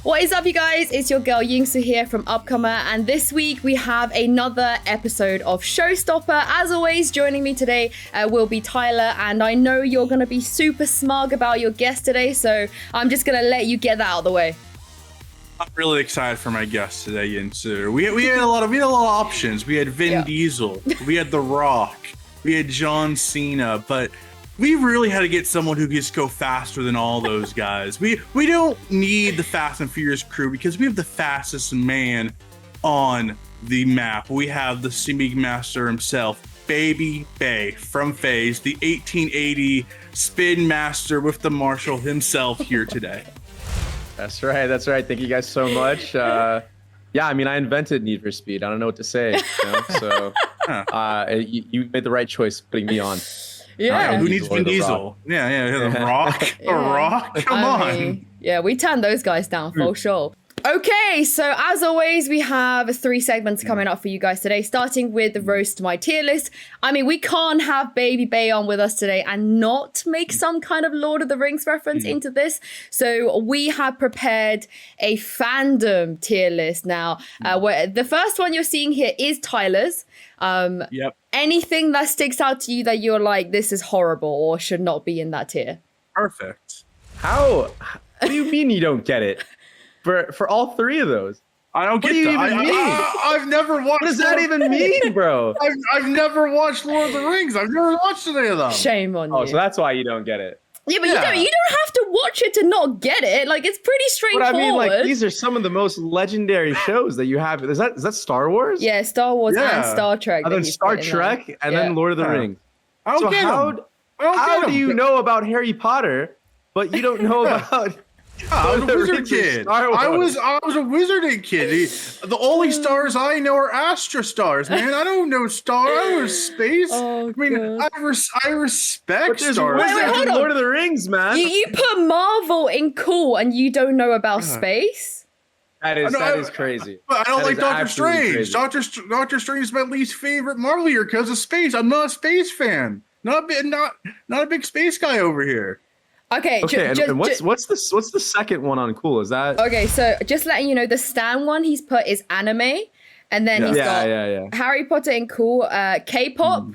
What is up, you guys? It's your girl Yinsu here from Upcomer, and this week we have another episode of Showstopper. As always, joining me today will be Tyler, and I know you're going to be super smug about your guest today, so I'm just going to let you get that out of the way. I'm really excited for my guest today, Yinsu. We had a lot of options. We had Vin Diesel, we had The Rock, we had John Cena, but we really had to get someone who could just go faster than all those guys. We don't need the Fast and Furious crew because we have the fastest man on the map. We have the Smeag master himself, Babybay from FaZe, the 1880 spin master with the Marshall himself here today. That's right. That's right. Thank you guys so much. Yeah, I mean, I invented Need for Speed. I don't know what to say. You know? So you made the right choice putting me on. Yeah. Who needs Vin Diesel? Yeah, The Rock. The Rock. Come on. Yeah, we turned those guys down for sure. Okay, so as always, we have 3 segments coming up for you guys today, starting with the Roast My Tier List. I mean, we can't have Babybay on with us today and not make some kind of Lord of the Rings reference into this. So we have prepared a fandom tier list now, where the first one you're seeing here is Tyler's. Yep. Anything that sticks out to you that you're like, this is horrible or should not be in that tier? Perfect. What do you mean you don't get it? For all 3 of those. I don't get that. I've never watched. What does that even mean, bro? I've never watched Lord of the Rings. I've never watched any of them. Shame on you. Oh, so that's why you don't get it. Yeah, but you don't have to watch it to not get it. Like, it's pretty straightforward. But I mean, like, these are some of the most legendary shows that you have. Is that Star Wars? Yeah, Star Wars and Star Trek. And then Star Trek and then Lord of the Rings. I don't get them. How do you know about Harry Potter, but you don't know about... I was a wizard kid. I was a wizarding kid. The only stars I know are Astra stars, man. I don't know stars. I know space. I mean, I respect stars. Wait, Lord of the Rings, man. You put Marvel in cool and you don't know about space? That is crazy. But I don't like Doctor Strange. Doctor Strange is my least favorite Marvel here because of space. I'm not a space fan. Not a big space guy over here. Okay, and what's the second one on cool? Is that okay? So just letting you know, the Stan one he's put is anime, and then he's got Harry Potter in cool, K-pop,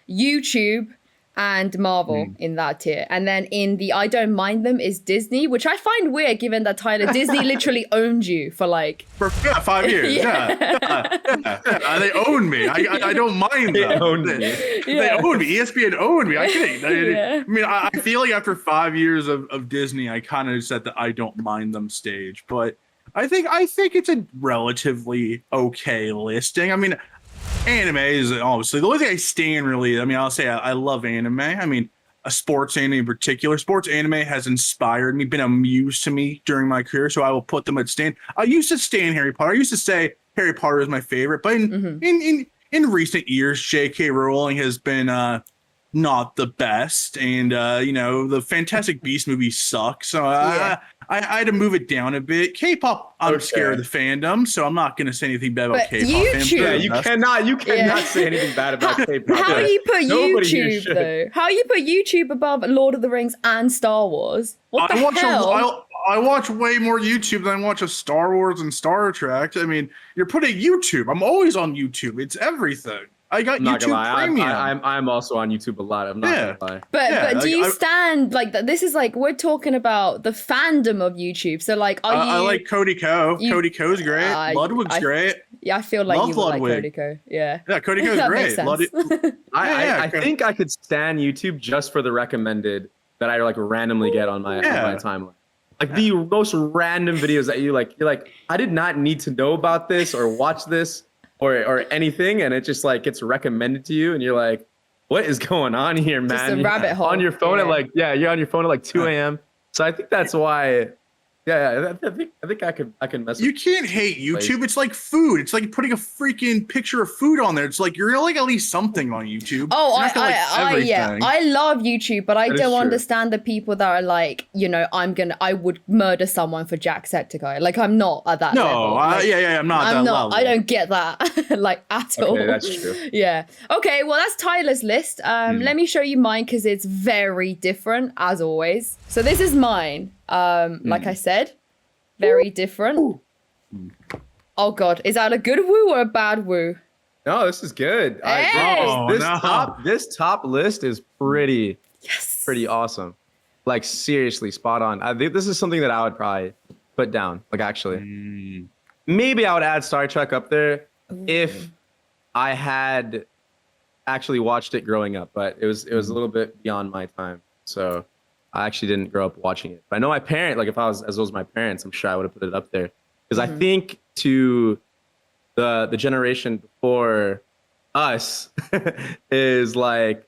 YouTube, and Marvel in that tier. And then in the I don't mind them is Disney, which I find weird given that Tyler, Disney literally owned you for 5 years. They own me. I don't mind them. They own me. ESPN owned me. I mean, I feel like after 5 years of Disney, I kind of set the I don't mind them stage, but I think it's a relatively okay listing. I mean, anime is obviously the only thing I stand really. I mean, I'll say I love anime. I mean, a sports anime in particular. Sports anime has inspired me, been a muse to me during my career, so I will put them at stand. I used to stand Harry Potter. I used to say Harry Potter is my favorite, but in recent years, J.K. Rowling has been not the best, and the Fantastic Beasts movie sucks. So I had to move it down a bit. K-pop, I'm scared of the fandom, so I'm not going to say anything bad about K-pop. YouTube, you cannot say anything bad about K-pop. How you put YouTube though? How you put YouTube above Lord of the Rings and Star Wars? What the hell? I watch way more YouTube than I watch a Star Wars and Star Trek. I mean, you're putting YouTube. I'm always on YouTube. It's everything. I got YouTube Premium. I'm also on YouTube a lot. I'm not gonna lie. But do you stand like that? This is like we're talking about the fandom of YouTube. So like, I like Cody Ko. Cody Ko's great. Ludwig's great. Yeah, I feel like you would like Cody Ko. Yeah. Yeah, Cody Ko's great. I think I could stand YouTube just for the recommended that I like randomly get on my timeline. Like the most random videos that you're like, I did not need to know about this or watch this or anything, and it just like gets recommended to you, and you're like, what is going on here, man? Just a rabbit hole. On your phone at you're on your phone at like 2 a.m. So I think that's why. I think I can mess. You can't hate YouTube. It's like food. It's like putting a freaking picture of food on there. It's like you're like at least something on YouTube. Oh, I love YouTube, but I don't understand the people that are like, I would murder someone for Jacksepticeye. Like I'm not at that level. I'm not at that level. I don't get that like at all. That's true. Yeah. Okay. Well, that's Tyler's list. Let me show you mine because it's very different as always. So this is mine. Like I said, very different. Oh God, is that a good woo or a bad woo? No, this is good. This top list is pretty awesome. Like seriously, spot on. I think this is something that I would probably put down. Like actually, maybe I would add Star Trek up there if I had actually watched it growing up, but it was a little bit beyond my time. So I actually didn't grow up watching it. But I know my parent, like if I was as old as my parents, I'm sure I would have put it up there. Because I think to the generation before us is like,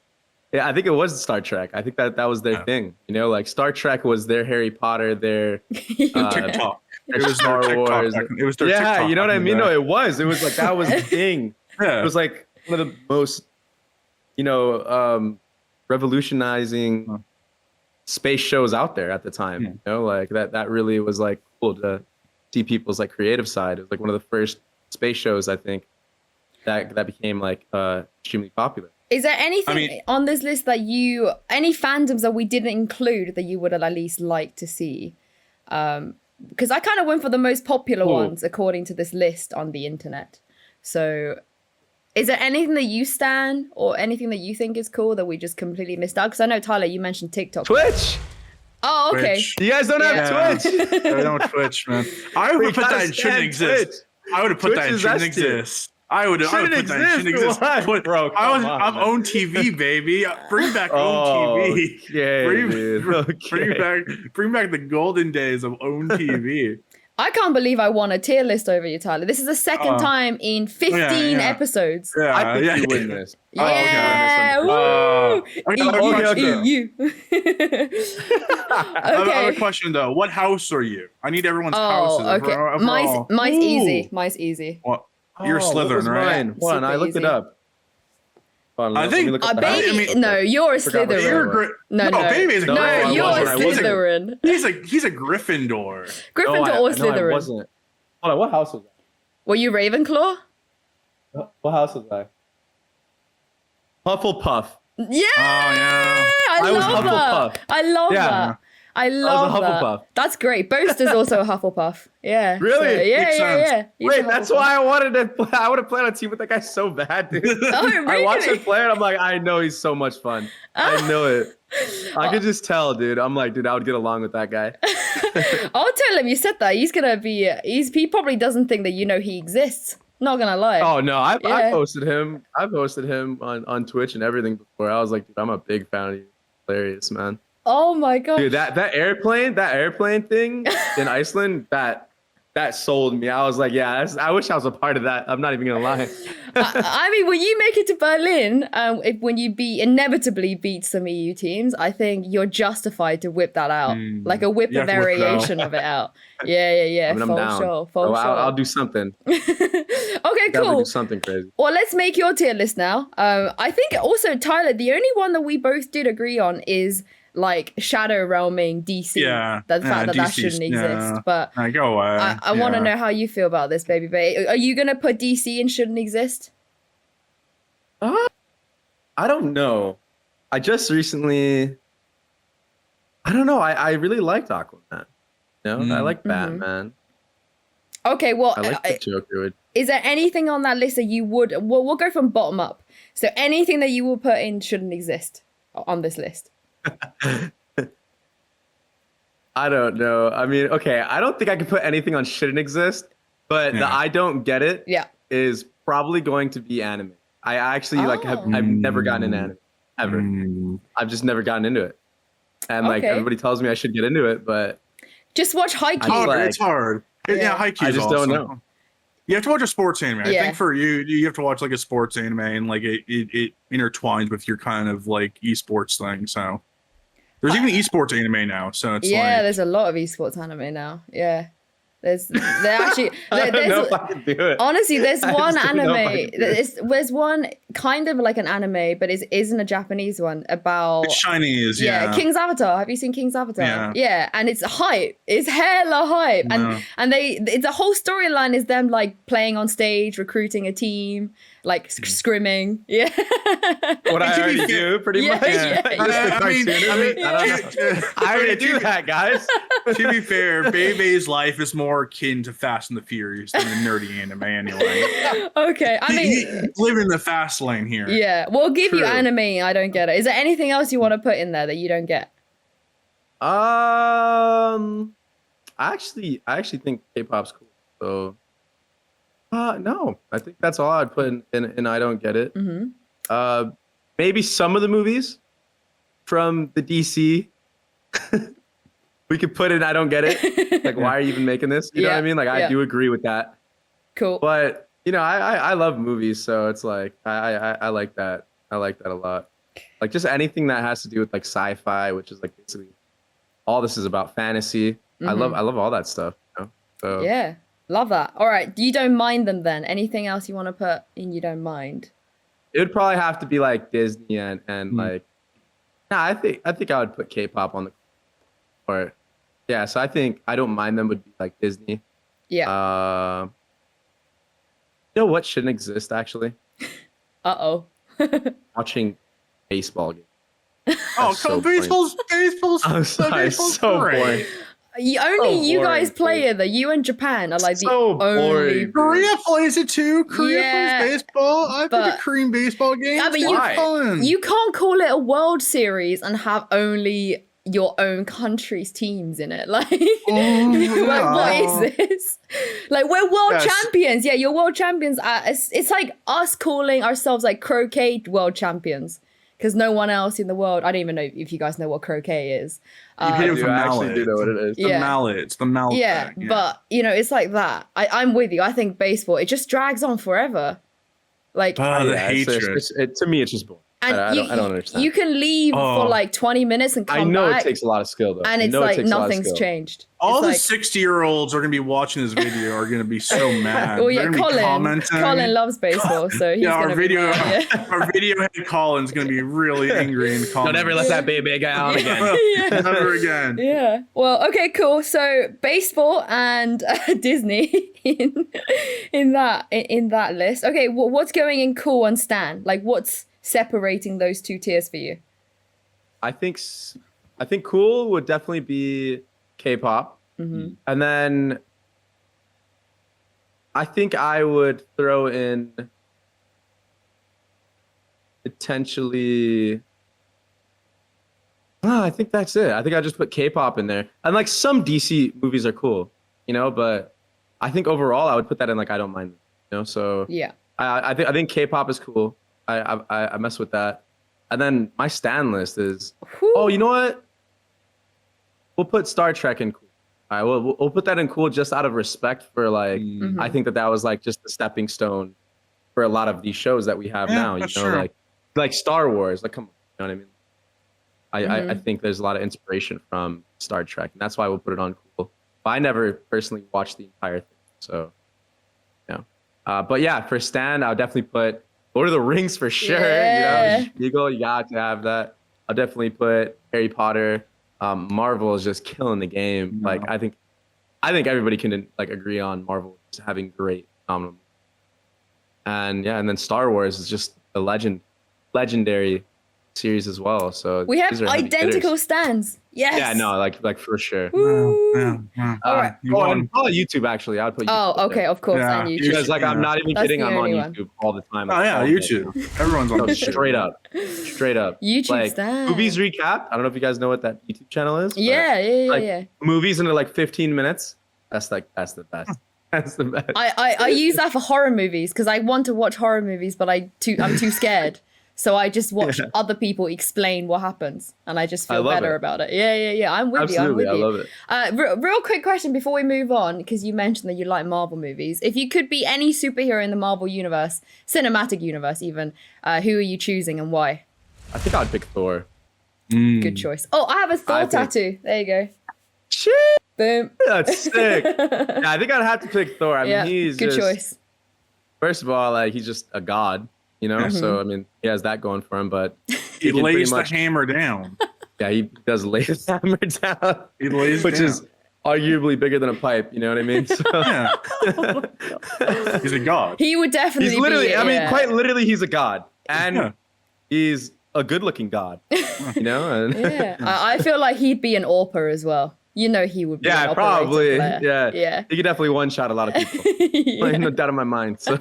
yeah, I think it was Star Trek. I think that was their thing. You know, like Star Trek was their Harry Potter, their TikTok. It was Star Wars. It was their TikTok. You know what I mean? No, it was like that was the thing. It was like one of the most, revolutionizing space shows out there at the time. You know, like that really was like cool to see people's like creative side. It was like one of the first space shows I think that became like extremely popular. Is there anything on this list that any fandoms that we didn't include that you would at least like to see? Because I kind of went for the most popular ones according to this list on the internet. So is there anything that you stan or anything that you think is cool that we just completely missed out? Because I know, Tyler, you mentioned TikTok. Twitch! Oh, okay. Twitch. You guys don't have Twitch? I don't Twitch, man. I would put that in shouldn't exist. I would have put that in shouldn't exist. I would put that in shouldn't exist. Bro, I'm own TV, baby. Bring back own TV. Bring back the golden days of own TV. I can't believe I won a tier list over you, Tyler. This is the second time in 15 episodes. Yeah, I think you win this. Yeah. Okay. I have a question though. What house are you? I need everyone's houses. Okay. Mine's easy. Mine's easy. What? You're Slytherin, right? Hold on, I looked it up. I think no, you're a Slytherin. No, Baby's a Gryffindor. No, you're a Slytherin. He's a Gryffindor. Gryffindor or Slytherin? I wasn't. Hold on, what house was I? Were you Ravenclaw? What house was I? Hufflepuff. Yeah. Oh yeah. I was Hufflepuff. I love that. I love that. Hufflepuff. That's great. Boaster's also a Hufflepuff. Yeah. Really? So, yeah. Wait, that's why I would have played on a team with that guy so bad, dude. Oh, really? I watched him play and I'm like, I know he's so much fun. I know it. I could just tell, dude. I'm like, dude, I would get along with that guy. I'll tell him you said that. He probably doesn't think that he exists. Not gonna lie. Oh no, I posted him. I posted him on Twitch and everything before. I was like, dude, I'm a big fan of you. Hilarious, man. Oh my god, dude, that airplane thing in Iceland, that sold me. I was like, yeah, I wish I was a part of that. I'm not even gonna lie. I mean, when you make it to Berlin, when you inevitably beat some EU teams, I think you're justified to whip that out, like a variation of it out. Yeah. I mean, I'm down. Sure. I'll do something. Okay, cool. Do something crazy. Well, let's make your tier list now. I think also, Tyler, the only one that we both did agree on is like shadow realming DC. Yeah. The fact that shouldn't exist. But go away. I want to know how you feel about this, Babybay. Are you gonna put DC and shouldn't exist? I don't know. I just recently. I don't know. I really liked Aquaman. I like Batman. Okay, well, I like the Joker. Is there anything on that list that you would? Well, we'll go from bottom up. So anything that you will put in shouldn't exist on this list. I don't know. I mean, okay, I don't think I can put anything on shouldn't exist, but the I don't get it is probably going to be anime. I actually I've never gotten into anime ever. I've just never gotten into it. And like everybody tells me I should get into it, but just watch Haikyuu. It's hard. Haikyuu. I just don't know. You have to watch a sports anime. I think for you have to watch like a sports anime, and like it intertwines with your kind of like esports thing. So there's even esports anime now. So it's there's a lot of esports anime now. Yeah. There's actually I don't know if I can do it. Honestly, there's one anime. There's one kind of like an anime, but it isn't a Japanese one about it's Chinese. King's Avatar. Have you seen King's Avatar? Yeah, and it's hype. It's hella hype, and the whole storyline is them like playing on stage, recruiting a team. like scrimming. Yeah. What I already do, pretty much. Yeah. I already do that, guys. To be fair, Baybay's life is more akin to Fast and the Furious than a nerdy anime anyway. Okay, I mean, he's living in the fast lane here. Yeah, we'll give True. you anime. I don't get it. Is there anything else you want to put in there that you don't get? I actually think K-pop's cool. So, no, I think that's all I'd put in I don't get it. Mm-hmm. Maybe some of the movies from the DC. We could put in I don't get it. Like, why are you even making this? You know what I mean? Like, I do agree with that. Cool. But you know, I love movies, so it's like I like that. I like that a lot. Like just anything that has to do with like sci-fi, which is like basically all this is about fantasy. I love all that stuff. You know? So yeah, love that. All right, you don't mind them then? Anything else you want to put in? You don't mind? it would probably have to be like Disney and like. Nah, I think I would put K-pop on the. Or, yeah. So I think I don't mind them would be like Disney. Yeah. You know what shouldn't exist actually? Watching baseball games. Oh, so baseball's I'm sorry, so boring. You guys play it though. You and Japan are like So the only. boring. Korea plays it too. Korea Yeah, plays baseball. I but- think a Korean baseball game. Yeah, but you can't call it a World Series and have only your own country's teams in it. Like, like what is this? Like, we're world champions. Yeah, you're world champions. It's like us calling ourselves like croquet world champions. Because no one else in the world, I don't even know if you guys know what croquet is. You hit it with a I actually mallet. do know what it is. The mallet. It's the mallet. Yeah, thing, but you know, it's like that. I'm with you. I think baseball, it just drags on forever. Like, the Yeah, hatred. to me, it's just boring. and I don't understand. You can leave for like 20 minutes and come I know back, it takes a lot of skill though. and it's like nothing's changed. All It's the like, 60-year-olds are going to be watching this video are going to be so mad. well, yeah, They're gonna be commenting. Colin loves baseball, so he's our gonna video, be mad, yeah. our video head Colin's going to be really angry in the comments. Don't ever let that baby guy out again. Yeah. Never again. Yeah. Well, okay, cool. So baseball and Disney in that list. Okay, what's going in cool and Stan? Like, what's separating those two tiers for you? I think cool would definitely be K-pop, and then I think I would throw in potentially. I think that's it. I think I just put K-pop in there, and like some DC movies are cool, you know. But I think overall I would put that in like I don't mind, you know. So Yeah. I think K-pop is cool. I mess with that, and then my Stan list is. Whew. Oh, you know what? We'll put Star Trek in cool. All right, we'll put that in cool just out of respect for like. I think that was like just the stepping stone for a lot of these shows that we have now. You know, sure. like Star Wars. Like, come on, you know what I mean? I think there's a lot of inspiration from Star Trek, and that's why we'll put it on cool. But I never personally watched the entire thing, so yeah. But yeah, for Stan, I'll definitely put Lord of the Rings for sure. Yeah. You know, Eagle, you got to have that. I'll definitely put Harry Potter. Marvel is just killing the game. No. Like I think everybody can like agree on Marvel just having great phenomenal. And yeah, and then Star Wars is just a legendary series as well. So We have these are heavy identical hitters. stands. Yes. Yeah, no, like for sure. Woo. All right. You On YouTube actually, I'd put YouTube. Oh, up okay, there. of course, Yeah. and YouTube. Because like I'm not even That's kidding, the I'm on only one. YouTube all the time. Oh yeah, all day. YouTube. Everyone's on No, YouTube. straight up. YouTube like Stan. movies recap. I don't know if you guys know what that YouTube channel is. but, Yeah. like, movies into like 15 minutes. That's the best. That's the best. I use that for horror movies because I want to watch horror movies, but I'm too scared. So I just watch other people explain what happens, and I just feel love better it. about it. Yeah. I'm with Absolutely, you. I'm with you. I love it. Real quick question before we move on, because you mentioned that you like Marvel movies. If you could be any superhero in the Marvel universe, cinematic universe even, who are you choosing and why? I think I'd pick Thor. Good choice. Oh, I have a Thor think- tattoo. There you go. Shit, Boom. that's sick. Yeah, I think I'd have to pick Thor. I mean, Yeah, he's good just, choice. First of all, like he's just a god, you know. So I mean, he has that going for him. But He can lays pretty the much- hammer down. yeah, he does lay the hammer down. He lays which down. is arguably bigger than a pipe. You know what I mean? So, yeah. He's a god. He would definitely. He's literally. Be, I mean, quite literally, he's a god, and he's a good-looking god. You know? And yeah, I feel like he'd be an AWPer as well. You know, he would be. Yeah, an probably. player. Yeah. He could definitely one-shot a lot of people. No doubt in my mind. So,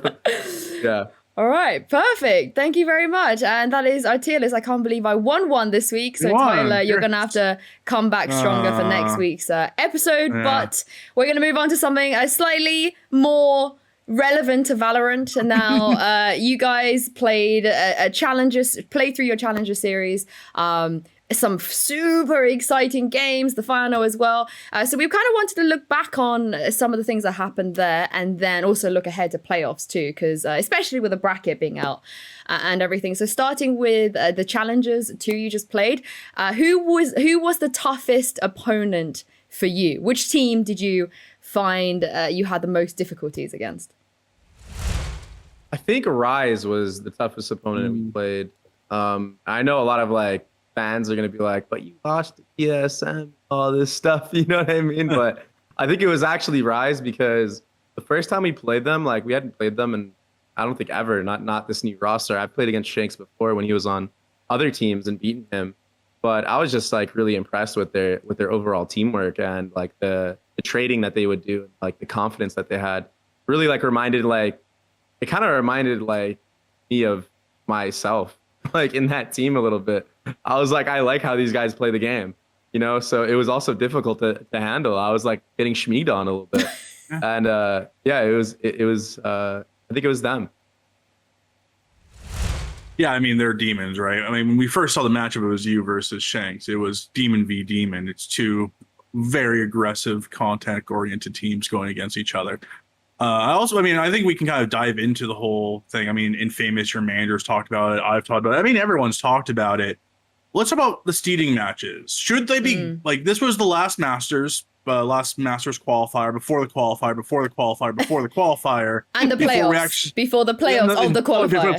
yeah. All right, perfect. Thank you very much. And that is our tier list. I can't believe I won one this week. So Tyler, you're going to have to come back stronger for next week's episode. Yeah. But we're going to move on to something slightly more relevant to Valorant. And now you guys played played through your Challenger series. Some super exciting games, the final as well. So we kind of wanted to look back on some of the things that happened there and then also look ahead to playoffs too, because especially with the bracket being out and everything. So starting with the Challengers 2 you just played, who was the toughest opponent for you? Which team did you find you had the most difficulties against? I think Rise was the toughest opponent we played. I know a lot of fans are going to be like, but you lost to TSM, all this stuff, you know what I mean? But I think it was actually Rise because the first time we played them, we hadn't played them and I don't think ever, not this new roster. I've played against Shanks before when he was on other teams and beaten him. But I was just really impressed with their overall teamwork and the trading that they would do, the confidence that they had. Really reminded it kind of reminded me of myself, in that team a little bit. I was I like how these guys play the game, you know? So it was also difficult to handle. I was getting Smeaged on a little bit. And it was I think it was them. Yeah, I mean, they're demons, right? I mean, when we first saw the matchup, it was you versus Shanks. It was demon v demon. It's two very aggressive, contact-oriented teams going against each other. I think we can kind of dive into the whole thing. I mean, Infamous, your managers talked about it. I've talked about it. I mean, everyone's talked about it. Let's talk about the seeding matches. Should they be this was the last Masters qualifier, before the qualifier, before the qualifier, before the qualifier, and the playoffs, before the playoffs of the qualifier.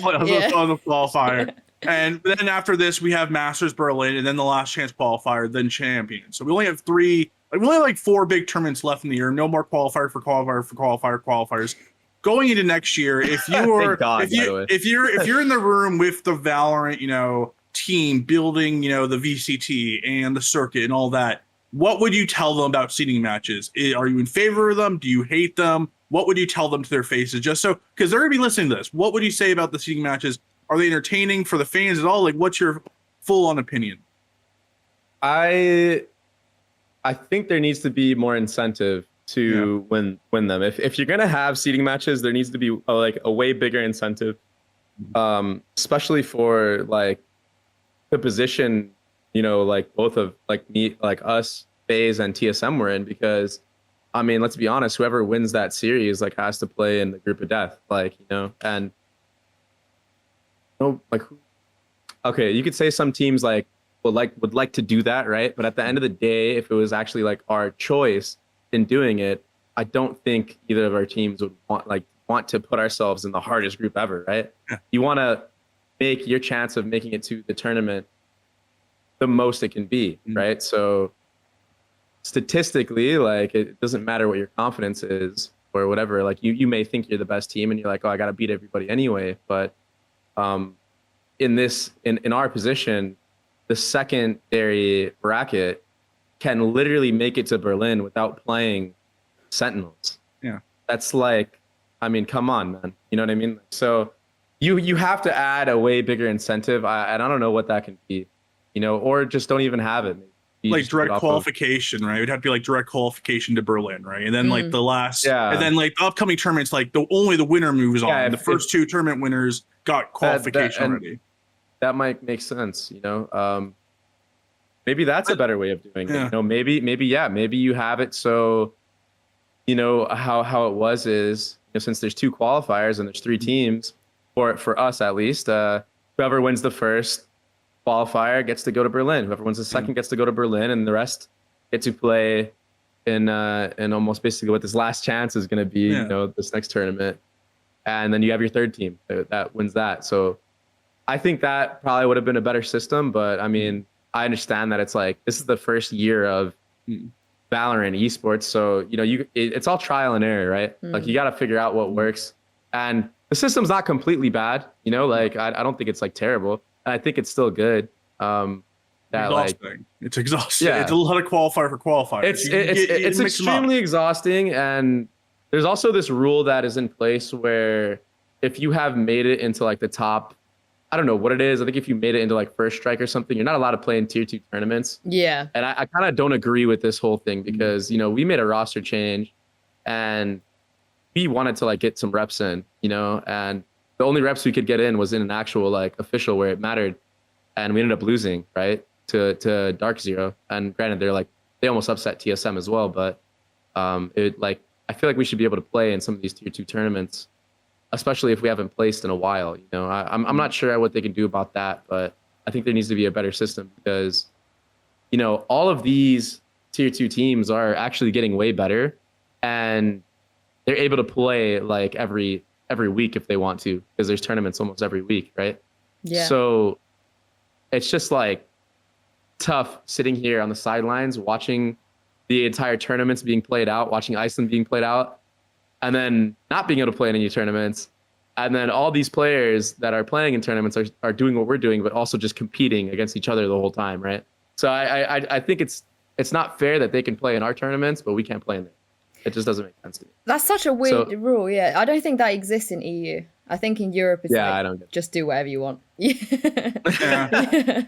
Of the qualifier. And then after this, we have Masters Berlin, and then the last chance qualifier, then champion. So we only have we only have 4 big tournaments left in the year. No more qualifiers. Going into next year, if you are if you're in the room with the Valorant, team building, the VCT and the circuit and all that, what would you tell them about seeding matches? Are you in favor of them? Do you hate them? What would you tell them to their faces? Just so, because they're gonna be listening to this. What would you say about the seeding matches? Are they entertaining for the fans at all? What's your full-on opinion? I think there needs to be more incentive to win them. If you're gonna have seeding matches, there needs to be a way bigger incentive, especially for the position, both of me, us, FaZe and TSM were in, because I mean, let's be honest, whoever wins that series has to play in the group of death, and okay, you could say some teams would like to do that, right? But at the end of the day, if it was actually our choice in doing it, I don't think either of our teams would want to put ourselves in the hardest group ever, right? Yeah. You want to make your chance of making it to the tournament the most it can be, right? So statistically, it doesn't matter what your confidence is or whatever. You may think you're the best team and you're I got to beat everybody anyway. But in our position, the secondary bracket can literally make it to Berlin without playing Sentinels. Yeah. That's I mean, come on, man. You know what I mean? So you have to add a way bigger incentive. I don't know what that can be, or just don't even have it. Direct qualification, right? It would have to be direct qualification to Berlin, right? And then the last, and then the upcoming tournaments, only the winner moves on. The first 2 tournament winners got qualification already. That might make sense, Maybe that's a better way of doing it. Maybe you have it so, how it was is, since there's 2 qualifiers and there's 3 teams, for us at least, whoever wins the first qualifier gets to go to Berlin. Whoever wins the second gets to go to Berlin, and the rest get to play in almost basically what this last chance is going to be, this next tournament. And then you have your 3rd team that wins that. So I think that probably would have been a better system, but I mean, I understand that it's this is the first year of Valorant esports. So, it's all trial and error, right? Like you got to figure out what works. And the system's not completely bad, like I don't think it's like terrible. And I think it's still good. It's exhausting. Yeah. It's a lot of qualifier for qualifiers. It's extremely exhausting. And there's also this rule that is in place where if you have made it into like the top, I don't know what it is. I think if you made it into like first strike or something, you're not allowed to play in tier 2 tournaments. Yeah. And I kind of don't agree with this whole thing because, we made a roster change and we wanted to like get some reps in, and the only reps we could get in was in an actual like official where it mattered. And we ended up losing, right, to Dark Zero. And granted, they almost upset TSM as well. But I feel like we should be able to play in some of these tier 2 tournaments, especially if we haven't placed in a while. I'm not sure what they can do about that, but I think there needs to be a better system because, all of these tier 2 teams are actually getting way better, and they're able to play like every week if they want to, because there's tournaments almost every week, right? Yeah. So it's just like tough sitting here on the sidelines watching the entire tournaments being played out, watching Iceland being played out, and then not being able to play in any tournaments. And then all these players that are playing in tournaments are doing what we're doing, but also just competing against each other the whole time, right? So I think it's not fair that they can play in our tournaments, but we can't play in them. It just doesn't make sense to me. That's such a weird rule, yeah. I don't think that exists in EU. I think in Europe it's just do whatever you want. Yeah.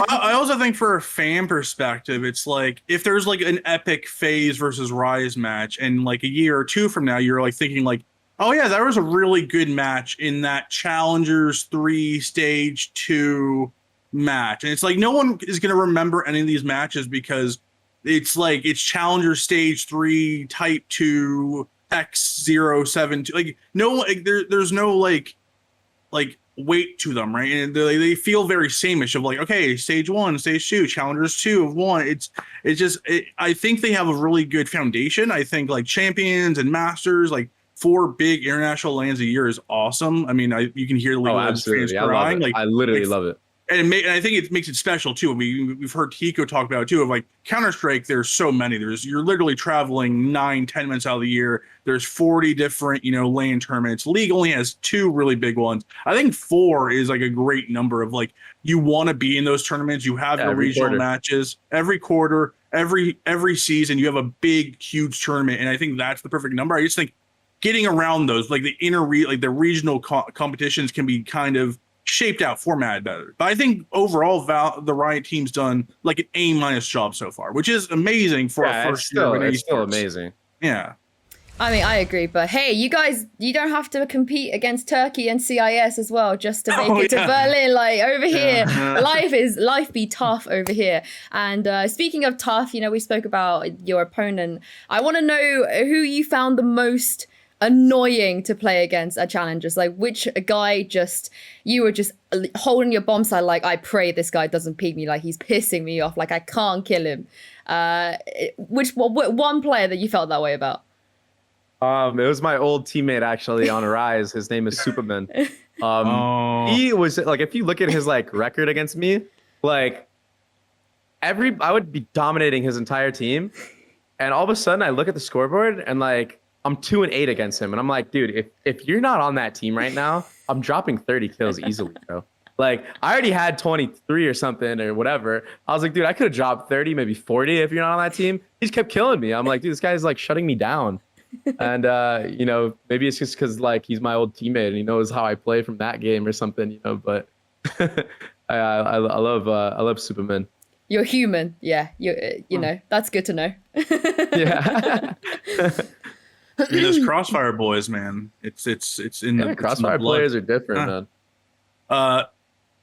I also think for a fan perspective, it's like if there's like an epic FaZe versus Rise match and like a year or two from now, you're like thinking like, oh yeah, that was a really good match in that Challengers 3 Stage 2 match. And it's like no one is going to remember any of these matches because it's like it's Challenger Stage 3 Type 2 X072. Like there's no like weight to them, right? And they feel very sameish of like, okay, Stage 1, Stage 2, Challengers 2 of 1. I think they have a really good foundation. I think like Champions and Masters, like 4 big international lands a year is awesome. I mean, you can hear the League of Legends fans crying. I literally love it. And I think it makes it special too. We've heard Hiko talk about it too. Of like Counter-Strike, there's so many. You're literally traveling 9-10 months out of the year. There's 40 different LAN tournaments. League only has 2 really big ones. I think 4 is like a great number of like you want to be in those tournaments. You have your regional matches every quarter, every season. You have a big, huge tournament, and I think that's the perfect number. I just think getting around those, like the the regional competitions, can be kind of shaped out, formatted better. But I think overall, the Riot team's done like an A- job so far, which is amazing for a first year. It's still amazing. Yeah. I mean, I agree, but hey, you guys, you don't have to compete against Turkey and CIS as well just to make it to Berlin. Like over here, life be tough over here. And speaking of tough, we spoke about your opponent. I want to know who you found the most annoying to play against at Challengers. Like which guy you were just holding your bomb side like, I pray this guy doesn't peek me, like he's pissing me off, like I can't kill him. Which one player that you felt that way about? It was my old teammate actually on Rise. His name is Superman. He was like, if you look at his like record against me, like I would be dominating his entire team, and all of a sudden I look at the scoreboard and like I'm 2-8 against him, and I'm like, dude, if you're not on that team right now, I'm dropping 30 kills easily, bro. Like I already had 23 or something or whatever. I was like, dude, I could have dropped 30, maybe 40 if you're not on that team. He just kept killing me. I'm like, dude, this guy's like shutting me down. And maybe it's just because like he's my old teammate and he knows how I play from that game or something, But I love Superman. You're human, yeah. You know that's good to know. Yeah. I mean, those Crossfire boys, man. It's in the Crossfire players are different, man.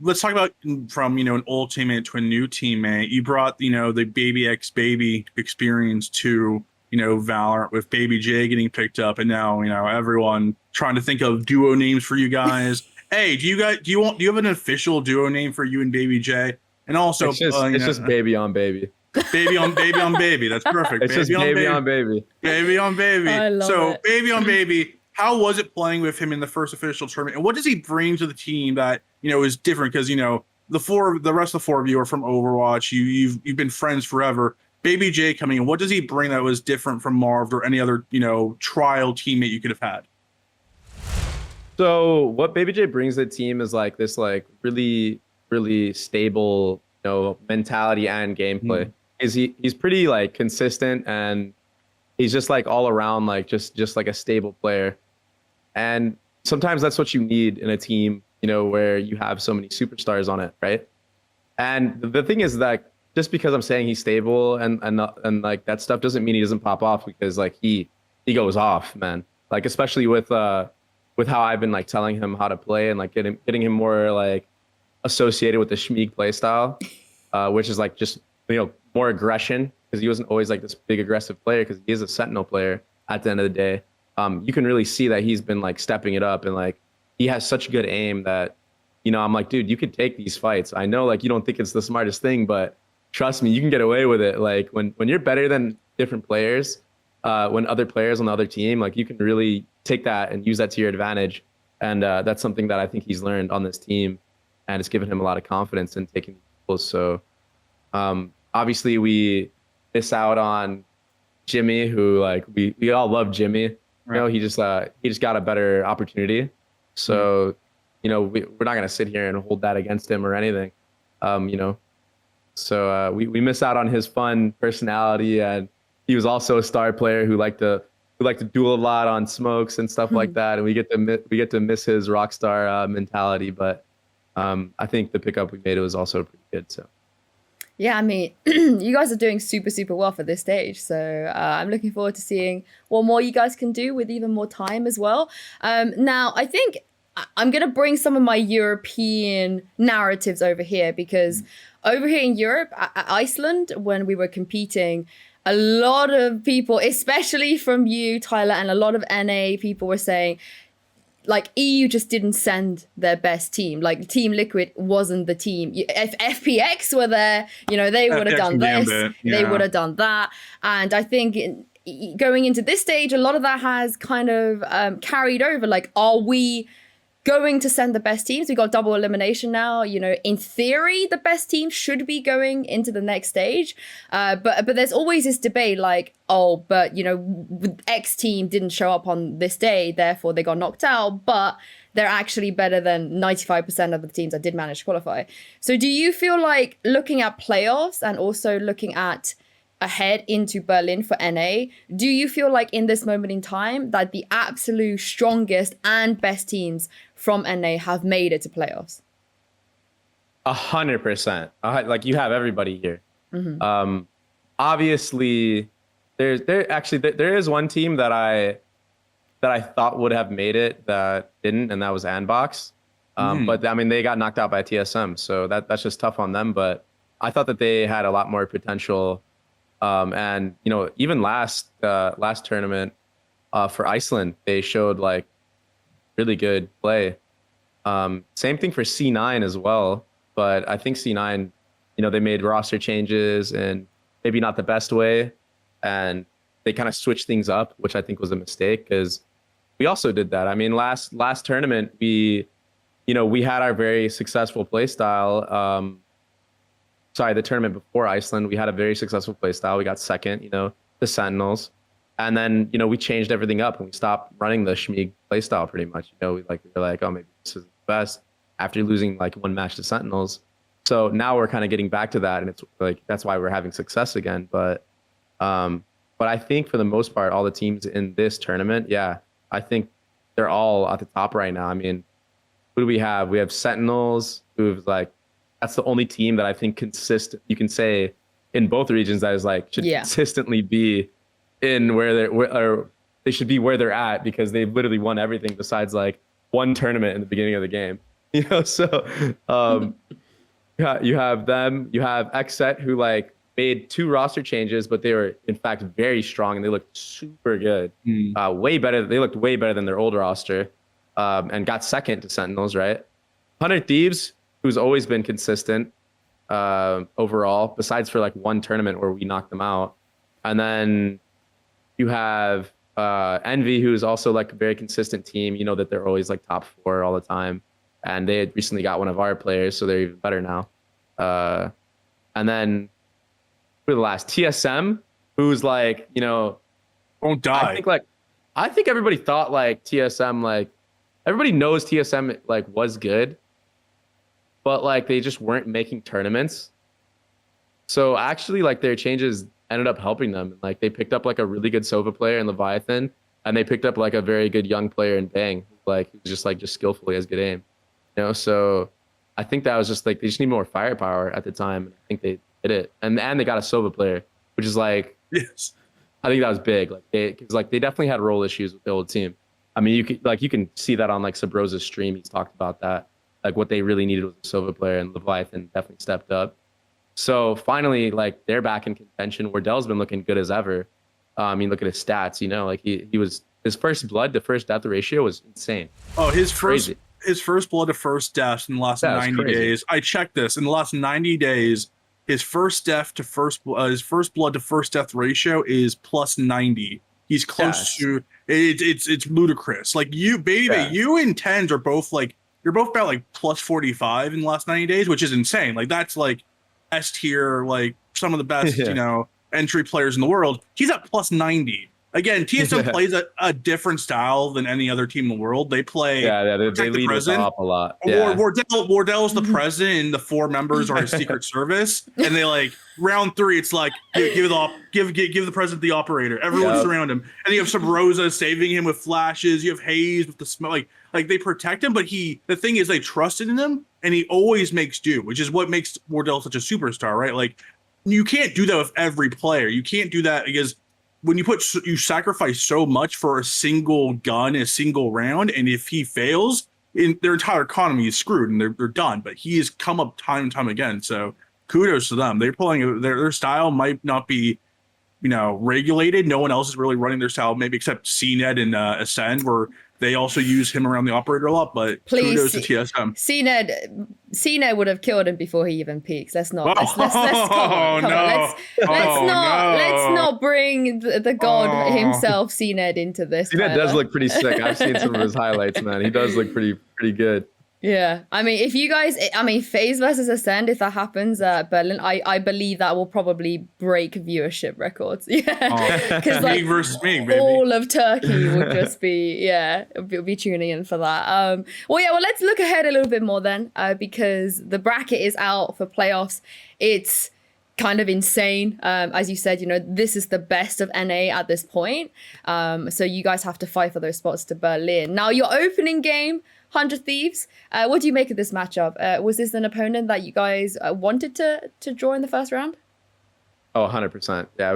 Let's talk about from an old teammate to a new teammate. You brought the Baby X Baby experience to Valorant with BabyJ getting picked up, and now everyone trying to think of duo names for you guys. Hey, do you have an official duo name for you and BabyJ? And also, it's just baby on baby. Baby on baby. That's perfect. It's just baby on baby. Baby on baby. I love it. Baby on baby. How was it playing with him in the first official tournament? And what does he bring to the team that is different? Because the rest of the 4 of you are from Overwatch. You've been friends forever. BabyJ coming in, what does he bring that was different from Marv or any other, trial teammate you could have had? So what BabyJ brings to the team is like this like really, really stable, mentality and gameplay. He's pretty like consistent, and he's just like all around like just like a stable player. And sometimes that's what you need in a team, where you have so many superstars on it, right? And the thing is that just because I'm saying he's stable and like that stuff doesn't mean he doesn't pop off, because like he goes off, man. Like especially with how I've been like telling him how to play and like getting him more like associated with the Smeag play style, which is like just more aggression, because he wasn't always like this big aggressive player, because he is a Sentinel player at the end of the day. You can really see that he's been like stepping it up, and like he has such good aim that I'm like, dude, you could take these fights. I know like you don't think it's the smartest thing, but trust me, you can get away with it. Like when you're better than different players, when other players on the other team, like you can really take that and use that to your advantage. And that's something that I think he's learned on this team, and it's given him a lot of confidence in taking people. So obviously we miss out on Jimmy, who like we all love Jimmy. Right. He just got a better opportunity. So we're not gonna sit here and hold that against him or anything. So we miss out on his fun personality, and he was also a star player who liked to duel a lot on smokes and stuff like that, and we get to miss his rock star mentality. But I think the pickup we made was also pretty good. So yeah, I mean, you guys are doing super, super well for this stage. So I'm looking forward to seeing what more you guys can do with even more time as well. Now, I think I'm going to bring some of my European narratives over here, because over here in Europe, Iceland, when we were competing, a lot of people, especially from you, Tyler, and a lot of NA people were saying, like, EU just didn't send their best team. Like, Team Liquid wasn't the team. If FPX were there, they would have done this, they would have done that. And I think going into this stage, a lot of that has kind of carried over. Like, are we going to send the best teams? We got double elimination now. In theory, the best team should be going into the next stage. But there's always this debate like, but X team didn't show up on this day, therefore they got knocked out, but they're actually better than 95% of the teams that did manage to qualify. So do you feel like, looking at playoffs and also looking at ahead into Berlin for NA, do you feel like in this moment in time that the absolute strongest and best teams from NA have made it to playoffs? 100%. Like, you have everybody here. Obviously, there is one team that I thought would have made it that didn't, and that was Andbox. But I mean, they got knocked out by TSM, so that's just tough on them. But I thought that they had a lot more potential. And even last tournament for Iceland, they showed like really good play. Same thing for C9 as well, but I think C9, they made roster changes and maybe not the best way, and they kind of switched things up, which I think was a mistake, because we also did that. I mean, last tournament we had our very successful play style. The tournament before Iceland, we had a very successful play style. We got second, the Sentinels. And then, we changed everything up and we stopped running the Smeag play style pretty much. We were like, oh, maybe this is the best, after losing like one match to Sentinels. So now we're kind of getting back to that, and it's like, that's why we're having success again. But I think for the most part, all the teams in this tournament, yeah, I think they're all at the top right now. I mean, who do we have? We have Sentinels, who've like, that's the only team that I think you can say in both regions that is like should consistently be in where they should be where they're at, because they've literally won everything besides like one tournament in the beginning of the game. So you have them, you have Xset, who like made 2 roster changes, but they were in fact very strong and they looked super good. Way better. They looked way better than their old roster, and got second to Sentinels, right? 100 Thieves, who's always been consistent overall, besides for like one tournament where we knocked them out. And then you have Envy, who's also like a very consistent team. That they're always like top 4 all the time. And they had recently got one of our players, so they're even better now. And then for the last TSM, who's like, you know, won't die. I think everybody thought like TSM, like everybody knows TSM like was good, but like they just weren't making tournaments. So actually, like their changes ended up helping them. Like they picked up like a really good Sova player in Leviathan, and they picked up like a very good young player in Bang, like who's just skillfully has good aim. You know, so I think that was just like they just need more firepower at the time. I think they did it, and they got a Sova player, which is like, yes, I think that was big. Like they definitely had role issues with the old team. I mean, you can see that on like Sabrosa's stream. He's talked about that. Like what they really needed was a Sova player, and Leviathan definitely stepped up. So finally, like they're back in contention. Wardell's been looking good as ever. I mean, look at his stats. You know, like he was his first blood to first death ratio was insane. Oh, his first blood to first death in the last 90 days. I checked this in the last 90 days. His first blood to first death ratio is plus 90. He's close to it's ludicrous. Like you, Babybay, you and Tens are both like you're both about like plus 45 in the last 90 days, which is insane. Like that's like S tier, like some of the best, you know, entry players in the world. He's at plus 90. Again, TSM plays a different style than any other team in the world. They play they lead us up a lot. Wardell's the president, and the 4 members are his secret service. And they like round 3, it's like give the president the operator. Everyone's around him, and you have some Rosa saving him with flashes. You have Hayes with the smell. Like they protect him, but the thing is they trusted in him, and he always makes do, which is what makes Wardell such a superstar, right? Like you can't do that with every player. You can't do that because when you sacrifice so much for a single gun, a single round, and if he fails, their entire economy is screwed and they're done. But he has come up time and time again. So kudos to them. They're playing their style might not be, you know, regulated. No one else is really running their style, maybe except CNED and Ascend, where they also use him around the operator a lot. But kudos to TSM. CNED would have killed him before he even peaks. Let's not. Let's not bring the god himself, CNED, into this. CNED does look pretty sick. I've seen some of his highlights, man. He does look pretty good. Yeah, I mean, if you guys, FaZe versus Ascend, if that happens at Berlin, I believe that will probably break viewership records. Yeah, because like versus Smeag, baby. All of Turkey would just be it'll be tuning in for that. Well, let's look ahead a little bit more then, because the bracket is out for playoffs. It's kind of insane. As you said, you know, this is the best of NA at this point. So you guys have to fight for those spots to Berlin. Now, your opening game, 100 Thieves. What do you make of this matchup? Was this an opponent that you guys wanted to draw in the first round? Oh, 100%. Yeah,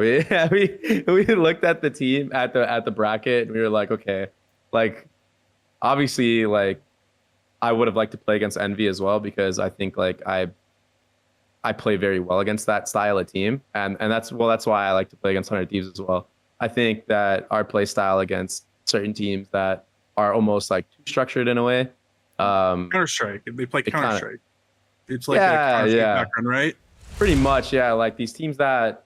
we looked at the team at the bracket and we were like, okay, like obviously like I would have liked to play against Envy as well, because I think like I play very well against that style of team, and that's why I like to play against 100 Thieves as well. I think that our play style against certain teams that are almost like too structured in a way. Counter-Strike. They play Counter-Strike. It's like a Counter-Strike background, right? Pretty much, yeah. Like these teams that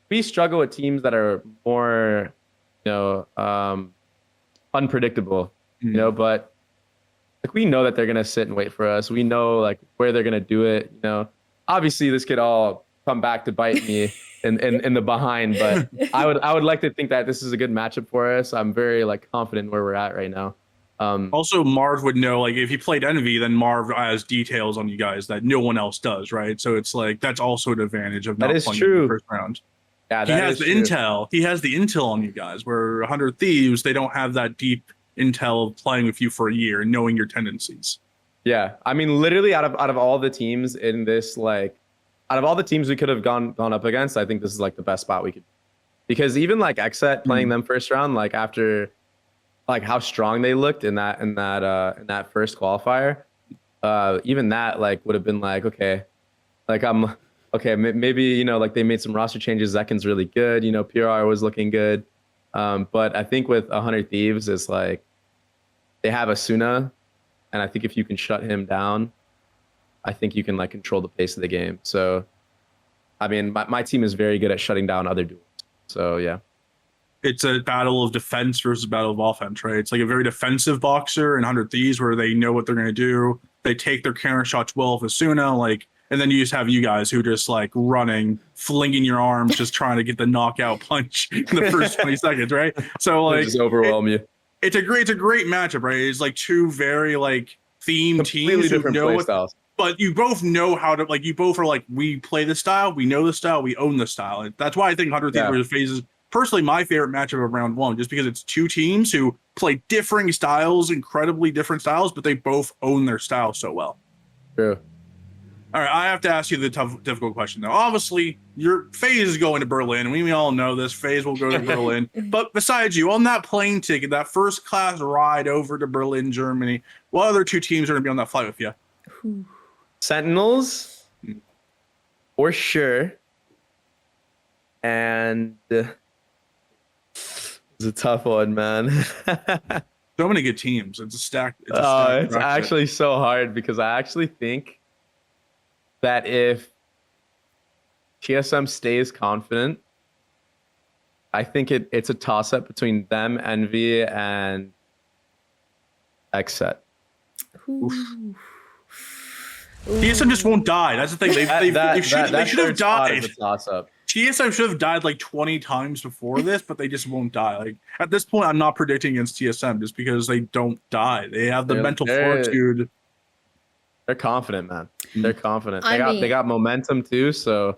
we struggle with, teams that are more, you know, unpredictable. You know, but like we know that they're gonna sit and wait for us. We know like where they're gonna do it. You know, obviously this could all come back to bite me in the behind, but I would like to think that this is a good matchup for us. I'm very like confident where we're at right now. Also, Marv would know, like if he played Envy, then Marv has details on you guys that no one else does, right? So it's like that's also an advantage of not playing in the first round. Yeah, he has the intel. He has the intel on you guys. Where 100 Thieves, they don't have that deep intel of playing with you for a year and knowing your tendencies. Yeah, I mean, literally out of all the teams in this, like out of all the teams we could have gone up against, I think this is like the best spot we could, because even like Xset playing them first round, like after like how strong they looked in that first qualifier, even that like would have been like, okay, like maybe, you know, like they made some roster changes. Zekin's really good, you know, PRR was looking good, but I think with 100 Thieves, it's like they have Asuna, and I think if you can shut him down, I think you can like control the pace of the game. So, I mean, my team is very good at shutting down other duels. So yeah. It's a battle of defense versus a battle of offense, right? It's like a very defensive boxer in 100 Thieves where they know what they're going to do. They take their counter shots well with Asuna. Like And then you just have you guys who just like running, flinging your arms, just trying to get the knockout punch in the first 20 seconds, right? So like just overwhelm you. It's a great matchup, right? It's like two very like themed teams who know styles. But you both know how to, like, you both are like, we play the style, we know the style, we own the style. And that's why I think 100 Thieves versus FaZe is personally my favorite matchup of round one, just because it's two teams who play differing styles, incredibly different styles, but they both own their style so well. True. All right, I have to ask you the difficult question now. Obviously, your FaZe is going to Berlin. We all know this. FaZe will go to Berlin. But besides you, on that plane ticket, that first class ride over to Berlin, Germany, what other two teams are going to be on that flight with you? Sentinels, for sure. And it's a tough one, man. So many good teams. It's a stacked. It's actually so hard because I actually think that if TSM stays confident, I think it's a toss-up between them, Envy, and Xset. TSM just won't die. That's the thing. They should have died. TSM should have died like 20 times before this, but they just won't die. Like at this point, I'm not predicting against TSM just because they don't die. They have the mental fortitude. They're confident, man. They're confident. They got momentum too. So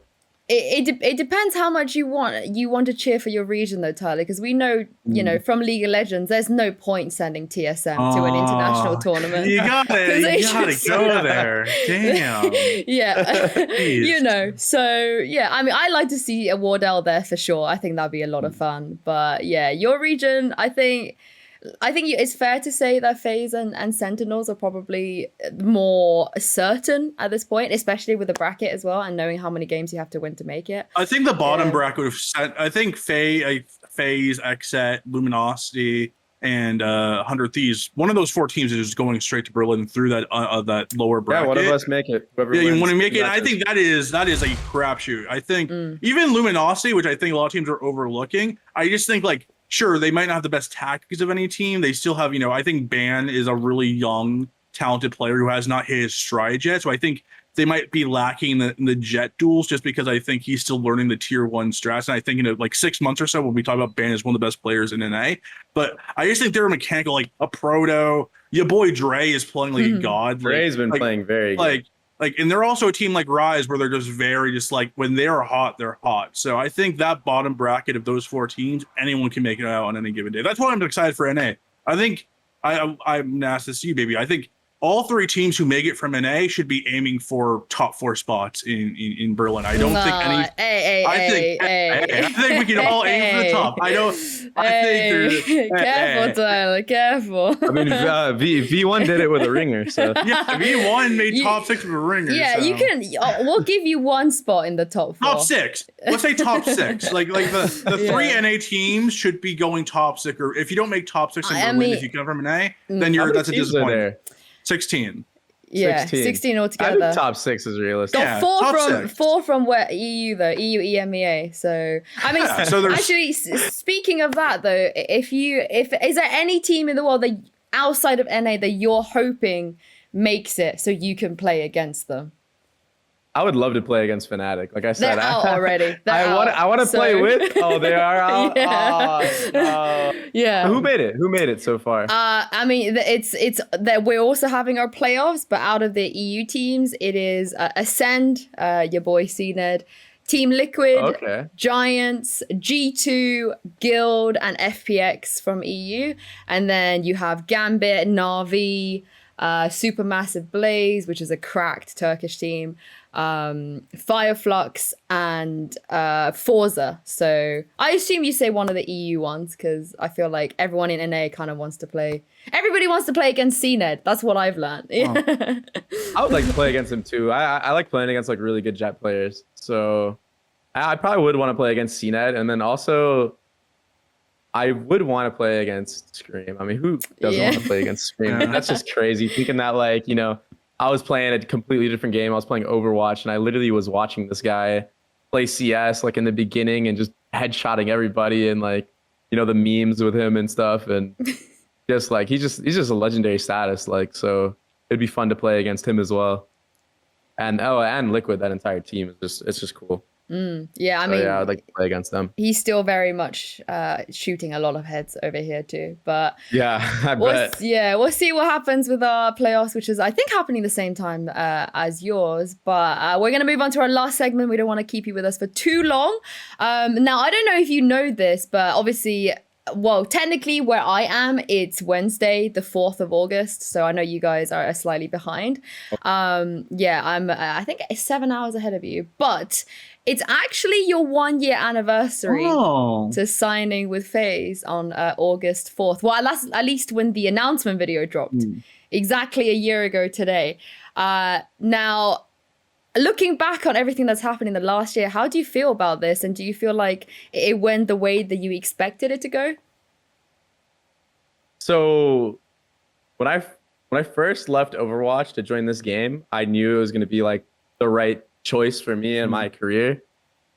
it depends how much you want to cheer for your region though, Tyler, because we know, you know, from League of Legends, there's no point sending TSM to an international tournament. You gotta go there. Damn. Yeah. You know, so yeah, I mean, I like to see a Wardell there for sure. I think that'd be a lot of fun. But yeah, your region, I think it's fair to say that FaZe and Sentinels are probably more certain at this point, especially with the bracket as well, and knowing how many games you have to win to make it. I think the bottom bracket would have sent. I think FaZe, Xset, Luminosity, and 100 Thieves. One of those four teams is just going straight to Berlin through that lower bracket. Yeah, one of us make it. Yeah, you want to make it. I think that is a crapshoot. I think even Luminosity, which I think a lot of teams are overlooking. I just think like. Sure, they might not have the best tactics of any team. They still have, I think Ban is a really young, talented player who has not hit his stride yet. So I think they might be lacking in the jet duels just because I think he's still learning the tier 1 strats. And I think in like 6 months or so, when we talk about Ban as one of the best players in NA. But I just think they're mechanical, like a Proto. Your boy Dre is playing like a god. Dre's been playing very good. And they're also a team like Rise where they're just very like when they're hot, they're hot. So I think that bottom bracket of those four teams, anyone can make it out on any given day. That's why I'm excited for NA. I think I'm gonna ask this to you, baby. I think all three teams who make it from NA should be aiming for top 4 spots in Berlin. I don't think any. I think we can all aim for the top. I think careful, Tyler. Careful. I mean, V1 did it with a ringer, so yeah, V1 made top 6 with a ringer. Yeah, so. you can. We'll give you one spot in the top 4. Top 6. Let's say top 6. Like the 3 NA teams should be going top 6. Or if you don't make top 6 in Berlin, if you come from NA, then that's a disappointment. 16. Yeah, 16 altogether. I think top 6 is realistic. Got 4 from where EU though, EU EMEA. So I mean, actually, speaking of that though, if is there any team in the world that outside of NA that you're hoping makes it so you can play against them? I would love to play against Fnatic. Like I said, they're out already. I want to play with. Oh, they are out. Yeah. Yeah. Who made it so far? I mean, it's that we're also having our playoffs, but out of the EU teams, it is Ascend, your boy CNED, Team Liquid, Giants, G2, Guild, and FPX from EU, and then you have Gambit, Na'Vi, Supermassive Blaze, which is a cracked Turkish team, Fireflux, and Forza. So I assume you say one of the EU ones because I feel like everyone in NA kind of wants to play. Everybody wants to play against CNED. That's what I've learned. I would like to play against him too. I like playing against like really good jet players. So I probably would want to play against CNED, and then also I would want to play against Scream. I mean, who doesn't want to play against Scream? That's just crazy. Thinking that like, I was playing a completely different game. I was playing Overwatch, and I literally was watching this guy play CS like in the beginning and just headshotting everybody and like, the memes with him and stuff. And just like, he's just a legendary status. Like, so it'd be fun to play against him as well. and Liquid, that entire team is it's just cool. Yeah, I mean, yeah, I'd like to play against them. He's still very much shooting a lot of heads over here too. But yeah, I bet. We'll see what happens with our playoffs, which is I think happening the same time as yours. But we're gonna move on to our last segment. We don't want to keep you with us for too long. Now I don't know if you know this, but obviously. Well, technically where I am, it's Wednesday, the 4th of August. So I know you guys are slightly behind. Yeah, I'm, I think 7 hours ahead of you, but it's actually your 1 year anniversary to signing with FaZe on August 4th. Well, at least when the announcement video dropped exactly a year ago today. Now, looking back on everything that's happened in the last year, how do you feel about this? And do you feel like it went the way that you expected it to go? So when I first left Overwatch to join this game, I knew it was going to be like the right choice for me and my career.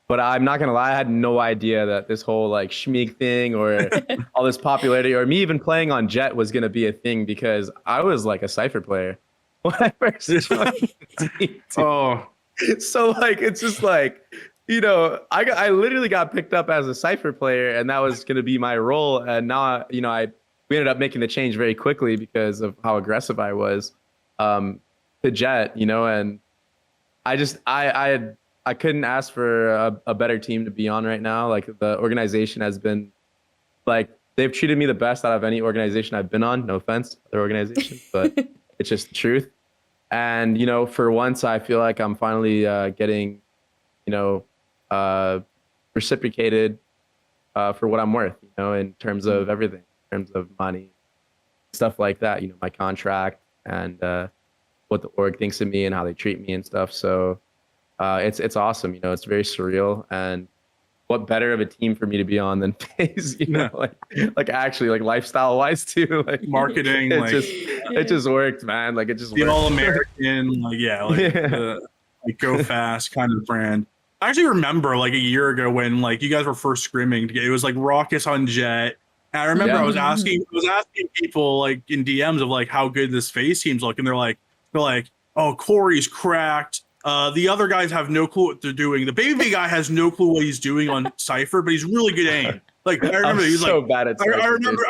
But I'm not going to lie, I had no idea that this whole like Smeag thing or all this popularity or me even playing on Jet was going to be a thing, because I was like a Cypher player when I first joined the team. So like it's just like, you know, I literally got picked up as a Cypher player, and that was going to be my role. And now, you know, we ended up making the change very quickly because of how aggressive I was to Jet, you know, and I couldn't ask for a better team to be on right now. Like the organization has been like, they've treated me the best out of any organization I've been on. No offense to other organizations, but it's just the truth. And, you know, for once, I feel like I'm finally getting, you know, reciprocated for what I'm worth, you know, in terms of everything, in terms of money, stuff like that, you know, my contract and what the org thinks of me and how they treat me and stuff. So it's awesome. You know, it's very surreal. And what better of a team for me to be on than FaZe, you know, like actually like lifestyle wise too, like marketing, it just worked, man. Like it just the worked. all-American, like go fast kind of brand. I actually remember like a year ago when like you guys were first scrimming together, it was like Raucus on Jet. And I remember I was asking people like in DMs of like how good this FaZe team's look, and they're like, oh, Corey's cracked. The other guys have no clue what they're doing. The Babybay guy has no clue what he's doing on Cypher, but he's really good aim. Like I remember he's so like bad at I remember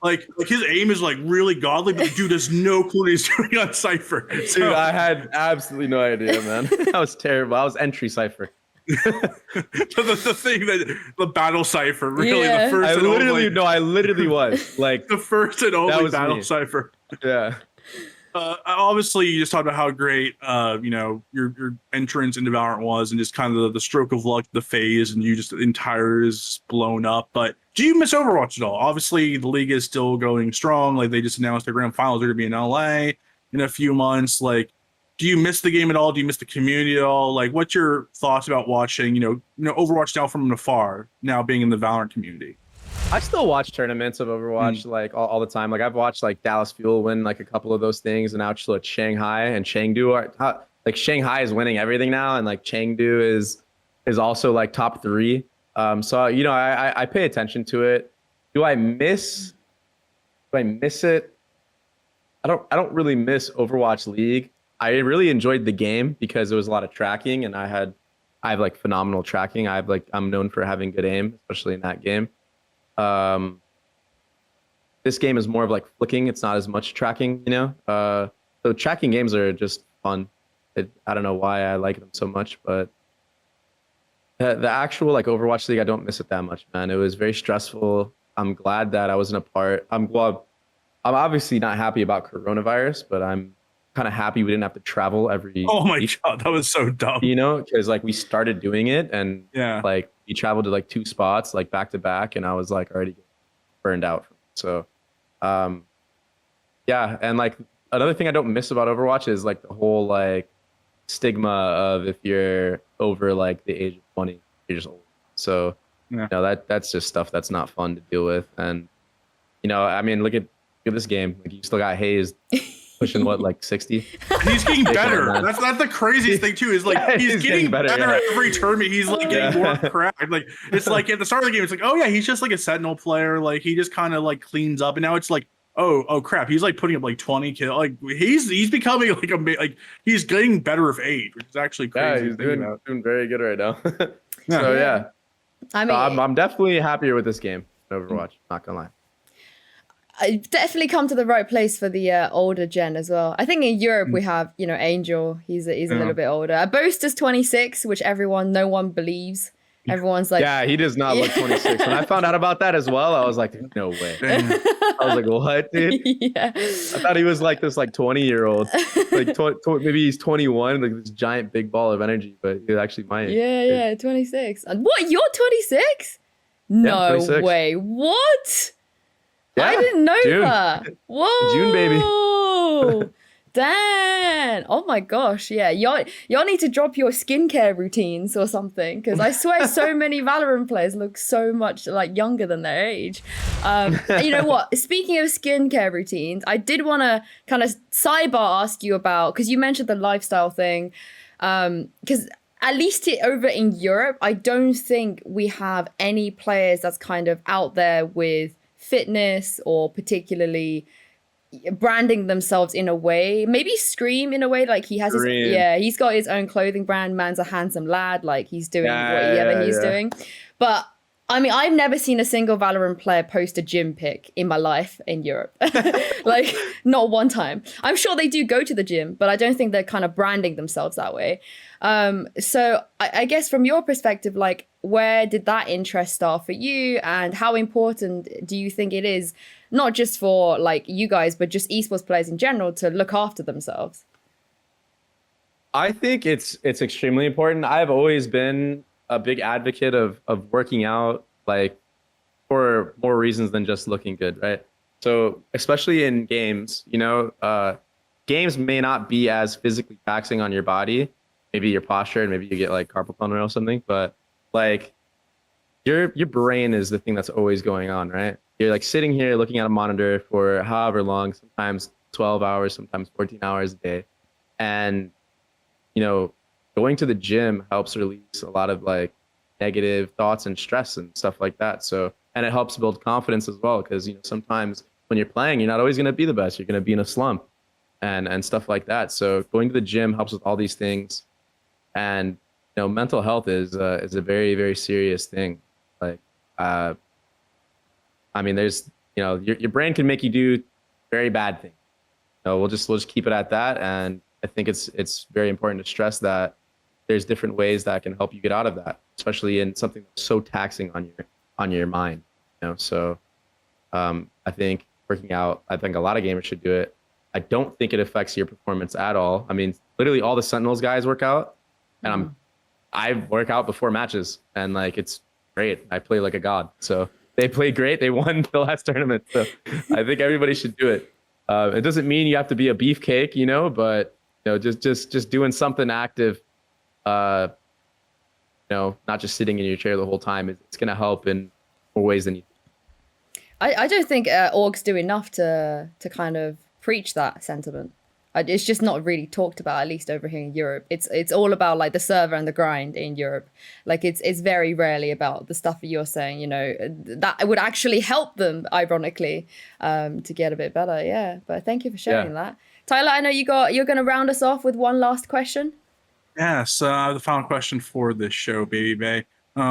like his aim is like really godly, but the dude has no clue what he's doing on Cypher. So, dude, I had absolutely no idea, man. That was terrible. I was entry Cypher. the thing that the battle Cypher, really the first. I literally was like the first and only battle Cypher. Yeah. Obviously, you just talked about how great, you know, your entrance into Valorant was, and just kind of the stroke of luck, the FaZe, and you just the entire is blown up. But do you miss Overwatch at all? Obviously, the league is still going strong. Like they just announced their grand finals are going to be in LA in a few months. Like, do you miss the game at all? Do you miss the community at all? Like, what's your thoughts about watching, you know, Overwatch now from afar, now being in the Valorant community? I still watch tournaments of Overwatch like all the time. Like I've watched like Dallas Fuel win like a couple of those things, and now it's like Shanghai and Chengdu are like Shanghai is winning everything now, and like Chengdu is also like top 3. So you know I pay attention to it. Do I miss it? I don't really miss Overwatch League. I really enjoyed the game because there was a lot of tracking, and I have like phenomenal tracking. I'm known for having good aim, especially in that game. This game is more of like flicking. It's not as much tracking, you know? So tracking games are just fun. I don't know why I like them so much, but the actual like Overwatch League, I don't miss it that much, man. It was very stressful. I'm glad that I wasn't a part. I'm obviously not happy about coronavirus, but I'm kind of happy we didn't have to travel every Oh my God, that was so dumb. You know, because like we started doing it, and yeah, like we traveled to like 2 spots like back to back, and I was like already burned out. So yeah, and like another thing I don't miss about Overwatch is like the whole like stigma of if you're over like the age of 20, you're just old. So you know, that's just stuff that's not fun to deal with. And you know, I mean, look at this game. Like you still got Hayes pushing what, like 60? He's getting better. That's the craziest thing too. Is like he's getting better every tournament. He's like getting more cracked. Like it's like at the start of the game, it's like, oh yeah, he's just like a Sentinel player. Like he just kind of like cleans up, and now it's like oh crap, he's like putting up like 20 kills. Like he's becoming like he's getting better with age, which is actually crazy. Yeah, he's doing very good right now. Yeah. So yeah, I mean, I'm definitely happier with this game than Overwatch. Not gonna lie. I definitely come to the right place for the older gen as well. I think in Europe we have, you know, Angel. He's a little bit older. Boaster's 26, which no one believes. Everyone's like, yeah, he does not look 26. When I found out about that as well, I was like, no way. I was like, what, dude? Yeah. I thought he was like this like 20-year-old, like maybe he's 21, like this giant big ball of energy, but he's actually my age. Yeah, 26. What? You're 26? No 26. way. What? Yeah, I didn't know June. that. Whoa. June, baby. Dan. Oh my gosh. Yeah. Y'all need to drop your skincare routines or something. Because I swear so many Valorant players look so much like younger than their age. You know what? Speaking of skincare routines, I did want to kind of sidebar ask you about, because you mentioned the lifestyle thing. Because at least over in Europe, I don't think we have any players that's kind of out there with fitness or particularly branding themselves in a way, maybe Scream in a way, like he has he's got his own clothing brand. Man's a handsome lad, like he's doing whatever he's doing. But I mean, I've never seen a single Valorant player post a gym pic in my life in Europe. Like not one time. I'm sure they do go to the gym, but I don't think they're kind of branding themselves that way. So I guess from your perspective, like where did that interest start for you, and how important do you think it is, not just for like you guys, but just esports players in general, to look after themselves? I think it's extremely important. I've always been a big advocate of working out, like for more reasons than just looking good, right? So especially in games, you know, games may not be as physically taxing on your body, maybe your posture, and maybe you get like carpal tunnel or something, but like your brain is the thing that's always going on, right? You're like sitting here looking at a monitor for however long, sometimes 12 hours, sometimes 14 hours a day. And, you know, going to the gym helps release a lot of like negative thoughts and stress and stuff like that. So, and it helps build confidence as well, because, you know, sometimes when you're playing, you're not always going to be the best. You're going to be in a slump and stuff like that. So going to the gym helps with all these things. And, you know, mental health is a very, very serious thing. Like, I mean, there's, you know, your brain can make you do very bad things. So we'll just keep it at that. And I think it's very important to stress that there's different ways that can help you get out of that, especially in something that's so taxing on your mind. You know, so I think working out, I think a lot of gamers should do it. I don't think it affects your performance at all. I mean, literally all the Sentinels guys work out, and I work out before matches, and like it's great. I play like a god. So they played great. They won the last tournament. So I think everybody should do it. It doesn't mean you have to be a beefcake, you know, but you know, just doing something active, you know, not just sitting in your chair the whole time. It's going to help in more ways than you think. I don't think orgs do enough to kind of preach that sentiment. It's just not really talked about, at least over here in Europe. It's all about like the server and the grind in Europe. Like it's very rarely about the stuff that you're saying, you know, that would actually help them, ironically, to get a bit better. Yeah, but thank you for sharing that. Tyler, I know you're going to round us off with one last question. Yes, the final question for this show, Babybay.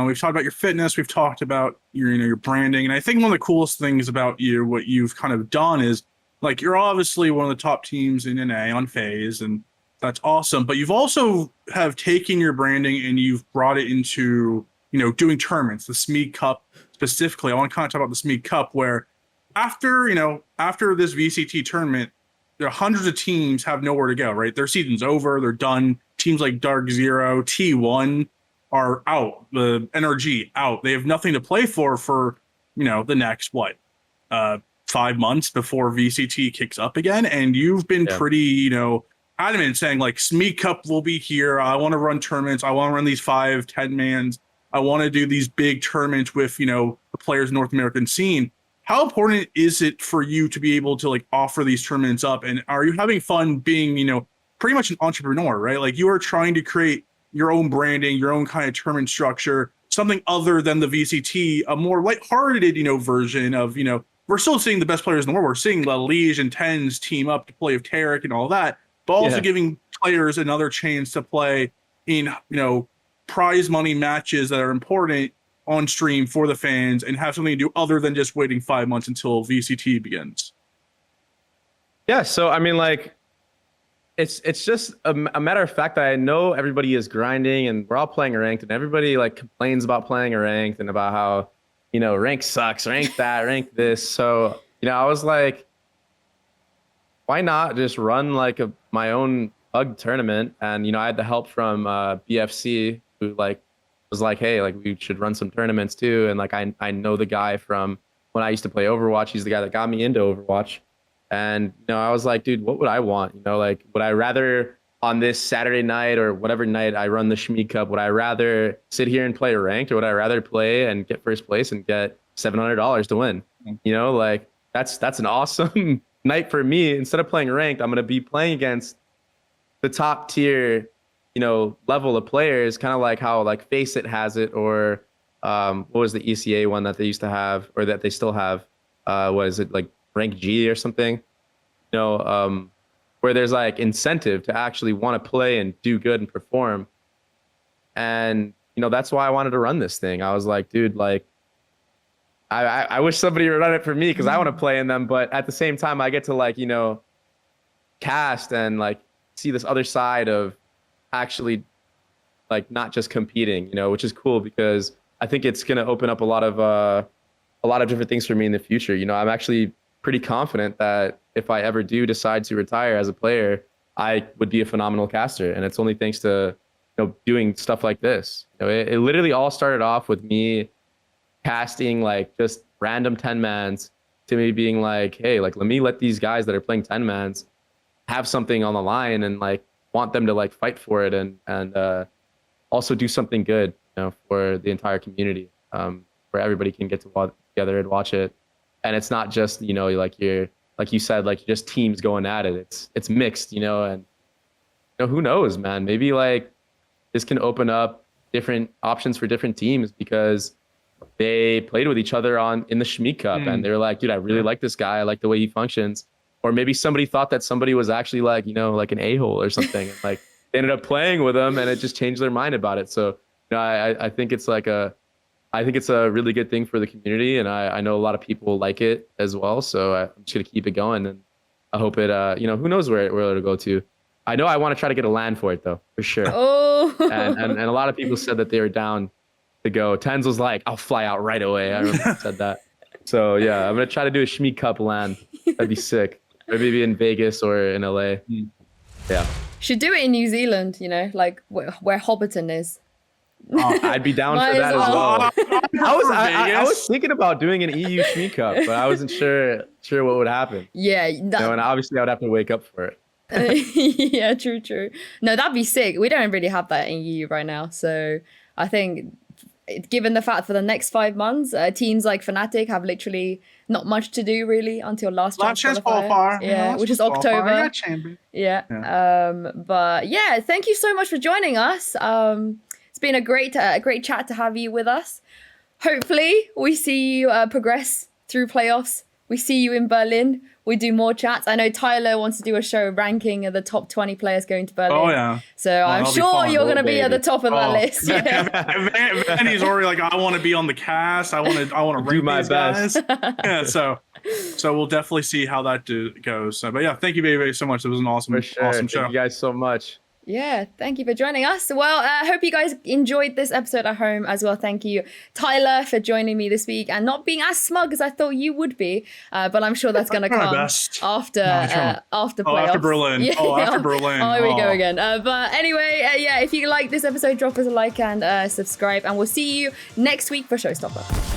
We've talked about your fitness. We've talked about your branding, and I think one of the coolest things about you, what you've kind of done, is like you're obviously one of the top teams in NA on FaZe, and that's awesome. But you've also have taken your branding and you've brought it into, you know, doing tournaments, the Smeag Cup specifically. I want to kind of talk about the Smeag Cup, where after this VCT tournament, there are hundreds of teams have nowhere to go, right? Their season's over, they're done. Teams like Dark Zero, T1 are out. The NRG out. They have nothing to play for, you know, the next 5 months before VCT kicks up again. And you've been pretty, you know, adamant, saying like Smeag Cup will be here. I want to run tournaments. I want to run these 5-10 mans. I want to do these big tournaments with, you know, the players in the North American scene. How important is it for you to be able to like offer these tournaments up? And are you having fun being, you know, pretty much an entrepreneur, right? Like you are trying to create your own branding, your own kind of tournament structure, something other than the VCT, a more lighthearted, you know, version of, you know, we're still seeing the best players in the world. We're seeing the Liege and Tens team up to play with Tarek and all that, but also giving players another chance to play in, prize money matches that are important on stream for the fans and have something to do other than just waiting 5 months until VCT begins. Yeah, so I mean, like, it's just a matter of fact that I know everybody is grinding and we're all playing ranked, and everybody like complains about playing a ranked and about how, rank sucks, rank that, rank this. So, I was like, why not just run like my own UG tournament? And, I had the help from BFC, who was like, hey, like we should run some tournaments too. And like, I know the guy from when I used to play Overwatch. He's the guy that got me into Overwatch. And, I was like, dude, what would I want? Like, would I rather on this Saturday night or whatever night I run the Smeag Cup, would I rather sit here and play ranked, or would I rather play and get first place and get $700 to win? Like that's an awesome night for me. Instead of playing ranked, I'm going to be playing against the top tier, level of players, kind of like how like Face It has it, or what was the ECA one that they used to have, or that they still have? What is it, like rank G or something? Where there's like incentive to actually want to play and do good and perform. And, that's why I wanted to run this thing. I was like, dude, like, I wish somebody would run it for me because I want to play in them. But at the same time, I get to like, cast and like see this other side of actually like not just competing, which is cool because I think it's going to open up a lot of different things for me in the future. I'm actually pretty confident that if I ever do decide to retire as a player, I would be a phenomenal caster. And it's only thanks to, doing stuff like this. It literally all started off with me casting like just random 10-mans to me being like, hey, like, let these guys that are playing 10-mans have something on the line and like want them to like fight for it and also do something good, for the entire community, where everybody can get together and watch it. And it's not just, like you said, like just teams going at it. It's mixed, and who knows, man? Maybe like this can open up different options for different teams because they played with each other in the Smeag Cup and they're like, dude, I really like this guy. I like the way he functions. Or maybe somebody thought that somebody was actually like, like an a-hole or something. And like they ended up playing with them and it just changed their mind about it. So, I think it's like I think it's a really good thing for the community, and I know a lot of people like it as well. So I'm just gonna keep it going, and I hope it. Who knows where it'll go to. I know I want to try to get a LAN for it though, for sure. Oh. and a lot of people said that they were down to go. Tens was like, I'll fly out right away. I remember he said that. So yeah, I'm gonna try to do a Smeag Cup LAN. That'd be sick. Or maybe in Vegas or in LA. Yeah. Should do it in New Zealand. Like where Hobbiton is. Oh, I'd be down for that as well. I was thinking about doing an EU Smeag Cup, but I wasn't sure what would happen. Yeah. And obviously I would have to wake up for it. Yeah, true. No, that'd be sick. We don't really have that in EU right now. So I think given the fact for the next 5 months, teams like Fnatic have literally not much to do really until last chance qualifier. Yeah, which is October. Yeah. But yeah, thank you so much for joining us. It's been a great chat to have you with us. Hopefully we see you progress through playoffs. We see you in Berlin. We do more chats. I know Tyler wants to do a show ranking the top 20 players going to Berlin. Oh, yeah. So I'm sure you're going to be at the top of that list. Yeah. Vanny's already like, I want to be on the cast. I want to do my best. Yeah, so we'll definitely see how that goes. So, but yeah, thank you, Babybay, so much. It was an awesome show. Thank you guys so much. Yeah, thank you for joining us. Well, I hope you guys enjoyed this episode at home as well. Thank you, Tyler, for joining me this week and not being as smug as I thought you would be. But I'm sure that's going to come after playoffs. After Berlin. Yeah. After Berlin. Oh, here we go again. But anyway, yeah, if you like this episode, drop us a like and subscribe. And we'll see you next week for Showstopper.